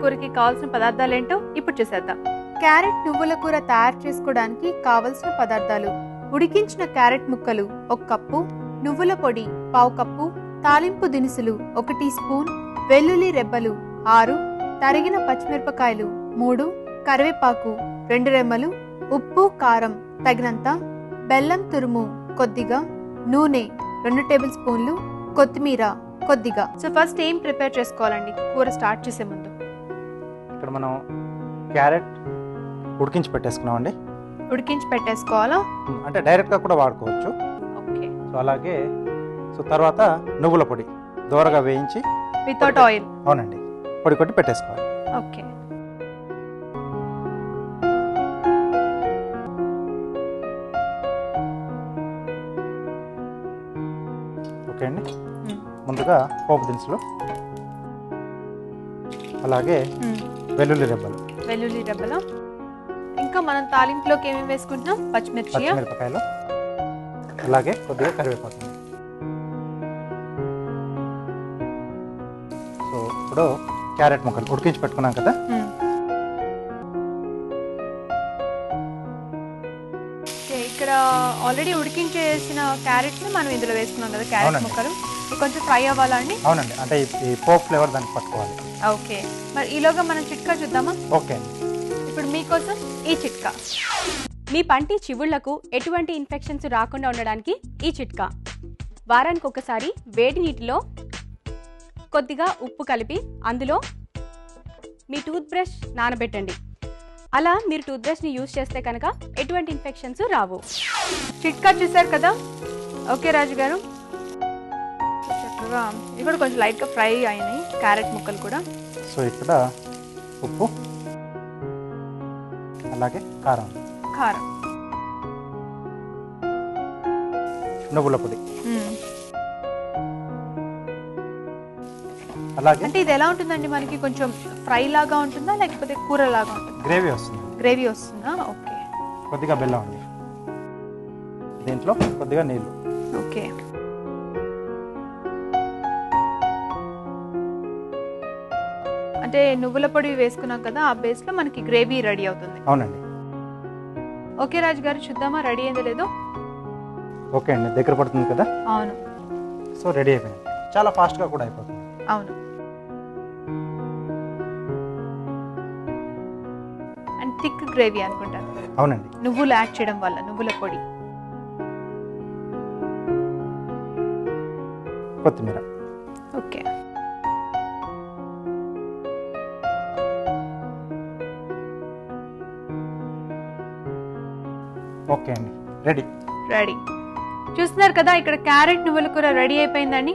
కూరకి కావాల్సిన పదార్థాలు ఏంటో ఇప్పుడు చూసేద్దాం. క్యారెట్ నువ్వుల కూర తయారు చేసుకోవడానికి కావలసిన పదార్థాలు: ఉడికించిన క్యారెట్ ముక్కలు 1 కప్పు, నువ్వుల పొడి 1/2 కప్పు, తాలింపు దినుసులు 1 టీ స్పూన్, వెల్లుల్లి రెబ్బలు 6, తరిగిన పచ్చిమిరపకాయలు 3, కరివేపాకు 2 రెమ్మలు, ఉప్పు కారం తగినంత, బెల్లం తురుము కొద్దిగా, నూనె 2 టేబుల్ స్పూన్లు, కొత్తిమీర కొద్దిగా. సో ఫస్ట్ ఏం ప్రిపేర్ చేసుకోవాలండి కూర స్టార్ట్ చేసే ముందు? ఇక్కడ మనం క్యారెట్ ఉడికించి పెట్టేసుకున్నామండి. ఉడికించి పెట్టేసుకోవాలా? అంటే డైరెక్ట్గా కూడా వాడుకోవచ్చు. ఓకే. సో అలాగే తర్వాత నువ్వుల పొడి దోరగా వేయించి వితౌట్ ఆయిల్. అవునండి, పొడి కొట్టి పెట్టేసుకోవాలి. ఓకే. ఓకే అండి. ముందుగా పోపు దినుసులు, అలాగే వెల్లుల్లి రెబ్బలు, ఇంకా మనం తాలింపులోకి ఏమేమి వేసుకుంటున్నాం? పచ్చిమిరపకాయలు, అలాగే కొద్దిగా కరివేపాకు. సో ఇప్పుడు క్యారెట్ ముక్కలు ఉడికించి పెట్టుకున్నాం కదా, ఇక్కడ ఆల్రెడీ ఉడికించేసిన క్యారెట్స్ మనం ఇందులో వేసుకున్నాం కదా, క్యారెట్ ముక్కలు కొంచెం ఫ్రై అవ్వాలండి. అవునండి, అంటే ఈ పోప్ ఫ్లేవర్ దానికి పట్టుకోవాలి. ఓకే, మరి ఈలోగా మనం చిట్కా చూద్దామా? ఓకే అండి. ఇప్పుడు మీకోసం ఈ చిట్కా. మీ పంటి చివుళ్లకు ఎటువంటి ఇన్ఫెక్షన్స్ రాకుండా ఉండడానికి ఈ చిట్కా. వారానికి ఒకసారి వేడి నీటిలో కొద్దిగా ఉప్పు కలిపి అందులో మీ టూత్ బ్రష్ నానబెట్టండి. అలా మీరు టూత్ బ్రష్ని యూజ్ చేస్తే కనుక ఎటువంటి ఇన్ఫెక్షన్స్ రావు. చిట్కా చూసారు కదా. ఓకే రాజు గారు, చక్కగా ఇది కూడా కొంచెం లైట్గా ఫ్రై అయినాయి క్యారెట్ ముక్కలు కూడా. సో ఇక్కడ ఉప్పు, అలాగే కారం, నువ్వుల పొడి, అలాగే అంటే ఇది ఎలా ఉంటుందండి మనకి? కొంచెం ఫ్రై లాగా ఉంటుందా లేకపోతే కూర లాగా ఉంటుందా? గ్రేవీ వస్తుందా? ఓకే. కొద్దిగా బెల్లం అండి, దీంట్లో కొద్దిగా నీళ్ళు. ఓకే. అంటే నువ్వుల పొడి వేసుకున్నాం కదా, ఆ బేస్ లో మనకి గ్రేవీ రెడీ అవుతుంది. అవునండి. ఓకే రాజు గారు, చూద్దామా రెడీ అయిందో లేదో? ఓకే అండి, దగ్గర పడుతుంది కదా. అవును. సో రెడీ అయిపోయింది, చాలా ఫాస్ట్ గా కూడా అయిపోతుంది. అవును, అండ్ థిక్ గ్రేవీ అనుకుంటాను. అవునండి, నువ్వులు యాడ్ చేయడం వల్ల, నువ్వుల పొడి, కొత్తిమీర. ఓకే. ఓకే అండి, రెడీ. చూస్తున్నారు కదా, ఇక్కడ క్యారెట్ నువ్వుల కూర రెడీ అయిపోయిందండి.